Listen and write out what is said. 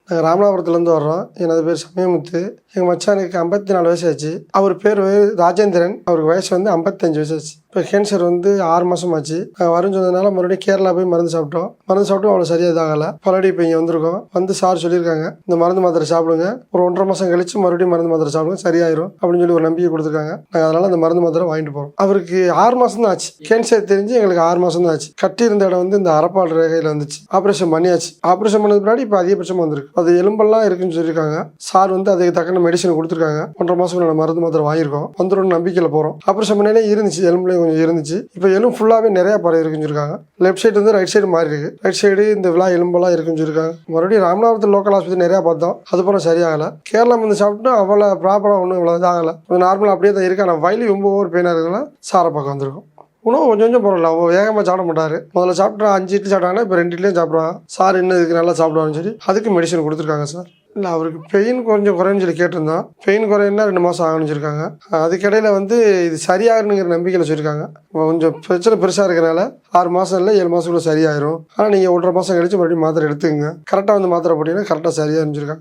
நாங்கள் ராமநாதபுரத்துலேருந்து வர்றோம். எனது பேர் சமயமுத்து. எங்கள் மச்சானுக்கு 54 வயசு ஆச்சு. அவர் பேர் ராஜேந்திரன். அவருக்கு வயசு 55 வயசு ஆச்சு. இப்போ கேன்சர் 6 மாதம் ஆச்சு. வரும்னு சொன்னதுனால மறுபடியும் கேரளா போய் மருந்து சாப்பிட்டோம். அவ்வளோ சரியாக இதாகலை. மறுபடியும் இப்போ இங்கே வந்திருக்கோம். சார் சொல்லியிருக்காங்க, இந்த மருந்து மாத்திரை சாப்பிடுங்க, ஒரு 1.5 மாதம் கழிச்சு மறுபடியும் மருந்து மாத்திரை சாப்பிடுங்க, சரியாயிரும் அப்படின்னு சொல்லி ஒரு நம்பிக்கை கொடுத்துருக்காங்க. நாங்கள் அதனால் அந்த மருந்து மாத்திரை வாங்கிட்டு போகிறோம். அவருக்கு 6 மாதம் தான் ஆச்சு. கேன்சர் தெரிஞ்சு எங்களுக்கு 6 மாதம் தான் ஆச்சு. கட்டி இருந்த இடம் இந்த அரைப்பால் ரேகையில் வந்துச்சு. ஆப்ரேஷன் பண்ணியாச்சு. ஆப்ரேஷன் பண்ணது பின்னாடி இப்போ அதிகபட்சமாக வந்திருக்கு. அது எலும்பெல்லாம் இருக்குன்னு சொல்லியிருக்காங்க. சார் அதுக்கு தக்கன மெடிசன் கொடுத்துருக்காங்க. 1.5 மாதம் மருந்து மாத்திரை வாங்கியிருக்கோம். வந்துடும் நம்பிக்கையில் போகிறோம். ஆப்ரேஷன் பண்ணே இருந்துச்சு, எலும்புலேயும் கொஞ்சம் இருந்துச்சு. இப்போ எலும்பு ஃபுல்லாகவே நிறைய பறவை இருக்குன்னு சொல்லியிருக்காங்க. லெஃப்ட் சைடு ரைட் சைடு மாறி இருக்கு. ரைட் சைடு இந்த விழா எலும்பெல்லாம் இருக்குன்னு சொல்லியிருக்காங்க. மறுபடியும் ராமநாதபுரத்தில் லோக்கல் ஆஸ்பத்திரி நிறையா பார்த்தோம். அதுபோல் சரியாகலை. கேரளா வந்து சாப்பிட்டு அவ்வளோ ப்ராப்பராக ஒன்றும் இவ்வளோ இதாகலை. நார்மலாக அப்படியே தான் இருக்கு. ஆனால் வயலு ரொம்ப ஓவர் பெயினாக இருக்குதுன்னா சாரை பக்கம் வந்திருக்கும். உணவு கொஞ்சம் பரவாயில்ல. அவன் வேகமாக சாப்பிட மாட்டார். முதல்ல சாப்பிட்றா 5 இட்லி சாப்பிட்டாங்கன்னா இப்போ 2 இட்லியும் சாப்பிட்றான். சார் இன்னும் இதுக்கு நல்லா சாப்பிடுவான்னு சொல்லி அதுக்கு மெடிசன் கொடுத்துருக்காங்க சார். இல்லை, அவருக்கு பெயின் கொஞ்சம் குறைன்னு சொல்லி கேட்டிருந்தோம். பெயின் குறையினா 2 மாதம் ஆகணும்னு சொல்லியிருக்காங்க. அதுக்கிடையில் இது சரியாகணுங்கிற நம்பிக்கையில் சொல்லியிருக்காங்க. கொஞ்சம் பிரச்சனை பெருசாக இருக்கிறனால 6 மாதம் இல்லை 7 மாதத்துக்குள்ள சரியாயிரும். ஆனால் நீங்கள் 1.5 மாதம் கழிச்சு மறுபடியும் மாத்திரை எடுத்துக்கங்க. கரெக்டாக மாத்திரை போட்டிங்கன்னா கரெக்டாக சரியாக இருந்துருக்காங்க.